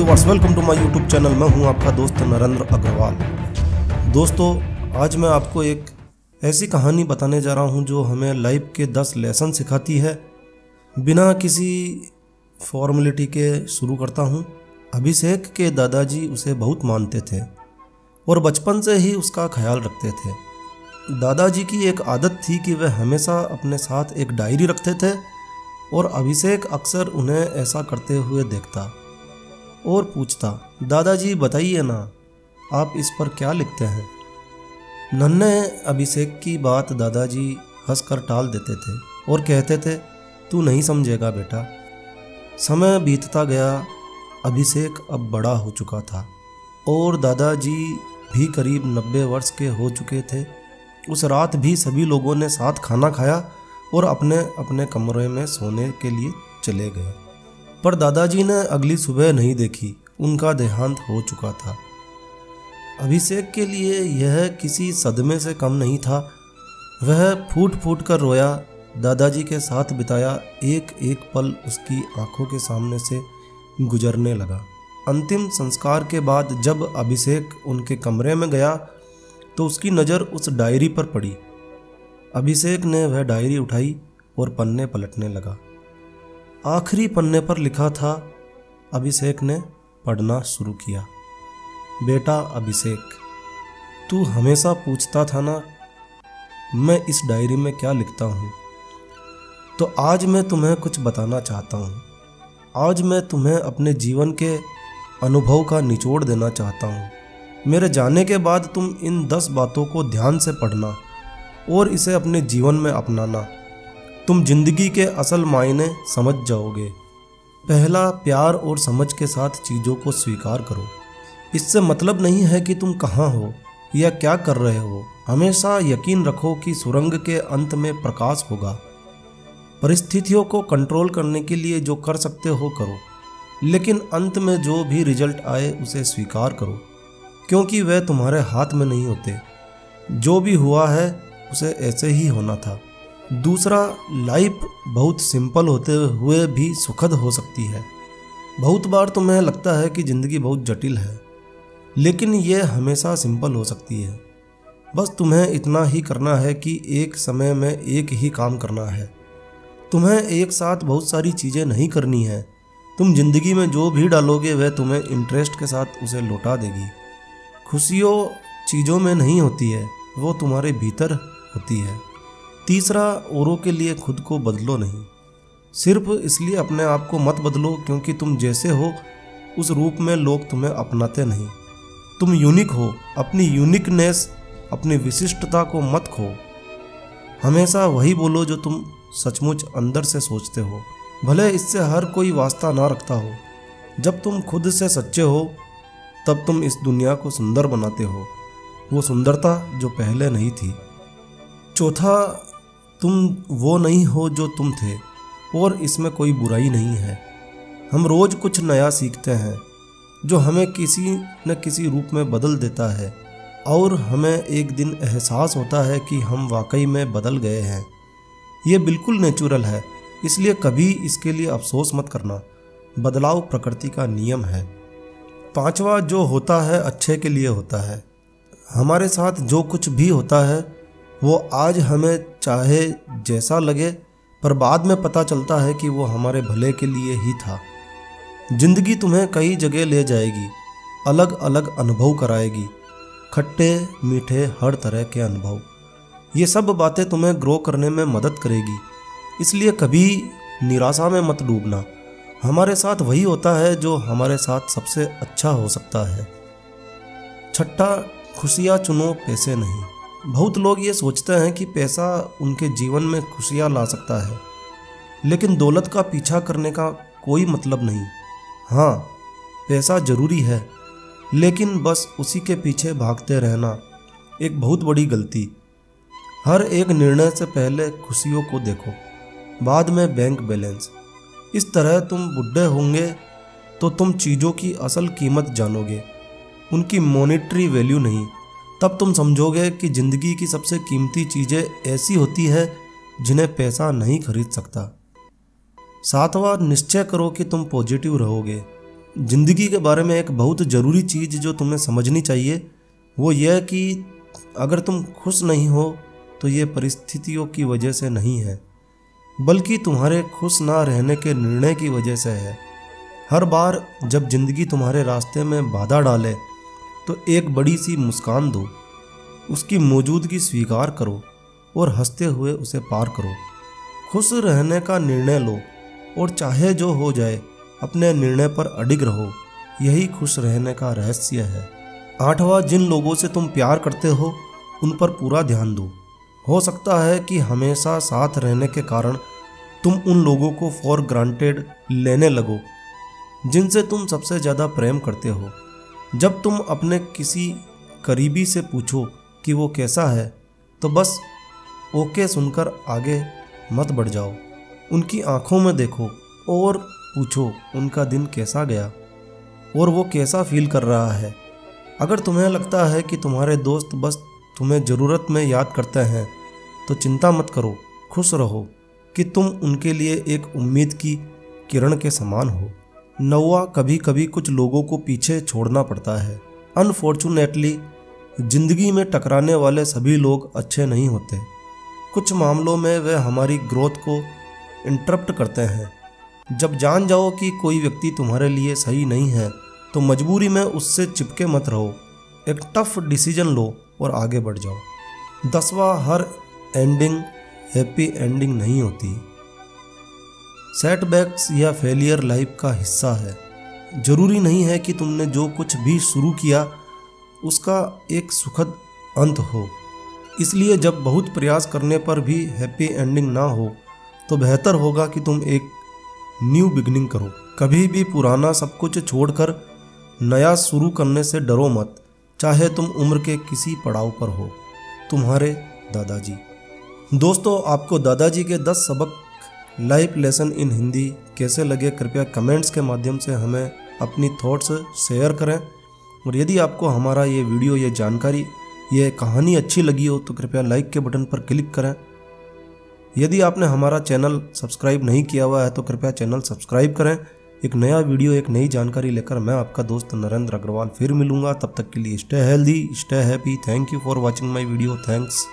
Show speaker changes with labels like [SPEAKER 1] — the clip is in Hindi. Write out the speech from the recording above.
[SPEAKER 1] Viewers, welcome to my YouTube channel. मैं हूं आपका दोस्त नरेंद्र अग्रवाल। दोस्तों, आज मैं आपको एक ऐसी कहानी बताने जा रहा हूं जो हमें लाइफ के 10 लेसन सिखाती है। बिना किसी फॉर्मेलिटी के शुरू करता हूं। अभिषेक के दादाजी उसे बहुत मानते थे और बचपन से ही उसका ख्याल रखते थे। दादाजी की एक आदत थी कि वह हमेशा अपने साथ एक डायरी रखते थे और अभिषेक अक्सर उन्हें ऐसा करते हुए देखता और पूछता, दादाजी बताइए ना, आप इस पर क्या लिखते हैं। नन्हे अभिषेक की बात दादाजी हंसकर टाल देते थे और कहते थे, तू नहीं समझेगा बेटा। समय बीतता गया। अभिषेक अब बड़ा हो चुका था और दादाजी भी करीब 90 वर्ष के हो चुके थे। उस रात भी सभी लोगों ने साथ खाना खाया और अपने अपने कमरे में सोने के लिए चले गए। पर दादाजी ने अगली सुबह नहीं देखी। उनका देहांत हो चुका था। अभिषेक के लिए यह किसी सदमे से कम नहीं था। वह फूट फूट कर रोया। दादाजी के साथ बिताया एक एक पल उसकी आंखों के सामने से गुजरने लगा। अंतिम संस्कार के बाद जब अभिषेक उनके कमरे में गया तो उसकी नज़र उस डायरी पर पड़ी। अभिषेक ने वह डायरी उठाई और पन्ने पलटने लगा। आखिरी पन्ने पर लिखा था। अभिषेक ने पढ़ना शुरू किया। बेटा अभिषेक, तू हमेशा पूछता था ना मैं इस डायरी में क्या लिखता हूँ, तो आज मैं तुम्हें कुछ बताना चाहता हूँ। आज मैं तुम्हें अपने जीवन के अनुभव का निचोड़ देना चाहता हूँ। मेरे जाने के बाद तुम इन 10 बातों को ध्यान से पढ़ना और इसे अपने जीवन में अपनाना। तुम जिंदगी के असल मायने समझ जाओगे। पहला, प्यार और समझ के साथ चीज़ों को स्वीकार करो। इससे मतलब नहीं है कि तुम कहाँ हो या क्या कर रहे हो। हमेशा यकीन रखो कि सुरंग के अंत में प्रकाश होगा। परिस्थितियों को कंट्रोल करने के लिए जो कर सकते हो करो, लेकिन अंत में जो भी रिजल्ट आए उसे स्वीकार करो, क्योंकि वह तुम्हारे हाथ में नहीं होते। जो भी हुआ है उसे ऐसे ही होना था। दूसरा, लाइफ बहुत सिंपल होते हुए भी सुखद हो सकती है। बहुत बार तुम्हें लगता है कि ज़िंदगी बहुत जटिल है, लेकिन यह हमेशा सिंपल हो सकती है। बस तुम्हें इतना ही करना है कि एक समय में एक ही काम करना है। तुम्हें एक साथ बहुत सारी चीज़ें नहीं करनी है। तुम जिंदगी में जो भी डालोगे वह तुम्हें इंटरेस्ट के साथ उसे लौटा देगी। खुशियों चीज़ों में नहीं होती है, वो तुम्हारे भीतर होती है। तीसरा, औरों के लिए खुद को बदलो नहीं। सिर्फ इसलिए अपने आप को मत बदलो क्योंकि तुम जैसे हो उस रूप में लोग तुम्हें अपनाते नहीं। तुम यूनिक हो। अपनी यूनिकनेस, अपनी विशिष्टता को मत खो। हमेशा वही बोलो जो तुम सचमुच अंदर से सोचते हो, भले इससे हर कोई वास्ता ना रखता हो। जब तुम खुद से सच्चे हो तब तुम इस दुनिया को सुंदर बनाते हो, वो सुंदरता जो पहले नहीं थी। चौथा, तुम वो नहीं हो जो तुम थे और इसमें कोई बुराई नहीं है। हम रोज़ कुछ नया सीखते हैं जो हमें किसी न किसी रूप में बदल देता है और हमें एक दिन एहसास होता है कि हम वाकई में बदल गए हैं। ये बिल्कुल नेचुरल है, इसलिए कभी इसके लिए अफसोस मत करना। बदलाव प्रकृति का नियम है। पांचवा, जो होता है अच्छे के लिए होता है। हमारे साथ जो कुछ भी होता है वो आज हमें चाहे जैसा लगे, पर बाद में पता चलता है कि वो हमारे भले के लिए ही था। जिंदगी तुम्हें कई जगह ले जाएगी, अलग अलग अनुभव कराएगी, खट्टे मीठे हर तरह के अनुभव। ये सब बातें तुम्हें ग्रो करने में मदद करेगी, इसलिए कभी निराशा में मत डूबना। हमारे साथ वही होता है जो हमारे साथ सबसे अच्छा हो सकता है। छठा, खुशियाँ चुनो, पैसे नहीं। बहुत लोग ये सोचते हैं कि पैसा उनके जीवन में खुशियाँ ला सकता है, लेकिन दौलत का पीछा करने का कोई मतलब नहीं। हाँ, पैसा ज़रूरी है, लेकिन बस उसी के पीछे भागते रहना एक बहुत बड़ी गलती। हर एक निर्णय से पहले खुशियों को देखो, बाद में बैंक बैलेंस। इस तरह तुम बुढ़े होंगे तो तुम चीज़ों की असल कीमत जानोगे, उनकी मॉनेटरी वैल्यू नहीं। तब तुम समझोगे कि ज़िंदगी की सबसे कीमती चीज़ें ऐसी होती है जिन्हें पैसा नहीं खरीद सकता। 7वां, निश्चय करो कि तुम पॉजिटिव रहोगे। ज़िंदगी के बारे में एक बहुत ज़रूरी चीज़ जो तुम्हें समझनी चाहिए वो यह कि अगर तुम खुश नहीं हो तो ये परिस्थितियों की वजह से नहीं है, बल्कि तुम्हारे खुश ना रहने के निर्णय की वजह से है। हर बार जब ज़िंदगी तुम्हारे रास्ते में बाधा डाले तो एक बड़ी सी मुस्कान दो, उसकी मौजूदगी स्वीकार करो और हंसते हुए उसे पार करो। खुश रहने का निर्णय लो और चाहे जो हो जाए अपने निर्णय पर अडिग रहो। यही खुश रहने का रहस्य है। 8वां, जिन लोगों से तुम प्यार करते हो उन पर पूरा ध्यान दो। हो सकता है कि हमेशा साथ रहने के कारण तुम उन लोगों को फॉर ग्रांटेड लेने लगो जिनसे तुम सबसे ज़्यादा प्रेम करते हो। जब तुम अपने किसी करीबी से पूछो कि वो कैसा है तो बस ओके सुनकर आगे मत बढ़ जाओ। उनकी आंखों में देखो और पूछो उनका दिन कैसा गया और वो कैसा फील कर रहा है। अगर तुम्हें लगता है कि तुम्हारे दोस्त बस तुम्हें ज़रूरत में याद करते हैं तो चिंता मत करो, खुश रहो कि तुम उनके लिए एक उम्मीद की किरण के समान हो। 9वां, कभी कभी कुछ लोगों को पीछे छोड़ना पड़ता है। अनफॉर्चुनेटली ज़िंदगी में टकराने वाले सभी लोग अच्छे नहीं होते। कुछ मामलों में वे हमारी ग्रोथ को इंटरप्ट करते हैं। जब जान जाओ कि कोई व्यक्ति तुम्हारे लिए सही नहीं है तो मजबूरी में उससे चिपके मत रहो। एक टफ डिसीजन लो और आगे बढ़ जाओ। 10वां, हर एंडिंग हैप्पी एंडिंग नहीं होती। सेटबैक्स या फेलियर लाइफ का हिस्सा है। जरूरी नहीं है कि तुमने जो कुछ भी शुरू किया उसका एक सुखद अंत हो। इसलिए जब बहुत प्रयास करने पर भी हैप्पी एंडिंग ना हो तो बेहतर होगा कि तुम एक न्यू बिगनिंग करो। कभी भी पुराना सब कुछ छोड़कर नया शुरू करने से डरो मत, चाहे तुम उम्र के किसी पड़ाव पर हो। तुम्हारे दादाजी। दोस्तों, आपको दादाजी के 10 सबक लाइफ लेसन इन हिंदी कैसे लगे कृपया कमेंट्स के माध्यम से हमें अपनी थॉट्स शेयर करें। और यदि आपको हमारा ये वीडियो, ये जानकारी, ये कहानी अच्छी लगी हो तो कृपया लाइक के बटन पर क्लिक करें। यदि आपने हमारा चैनल सब्सक्राइब नहीं किया हुआ है तो कृपया चैनल सब्सक्राइब करें। एक नया वीडियो, एक नई जानकारी लेकर मैं आपका दोस्त नरेंद्र अग्रवाल फिर मिलूंगा। तब तक के लिए stay healthy, stay happy. Thank you for watching my video. Thanks.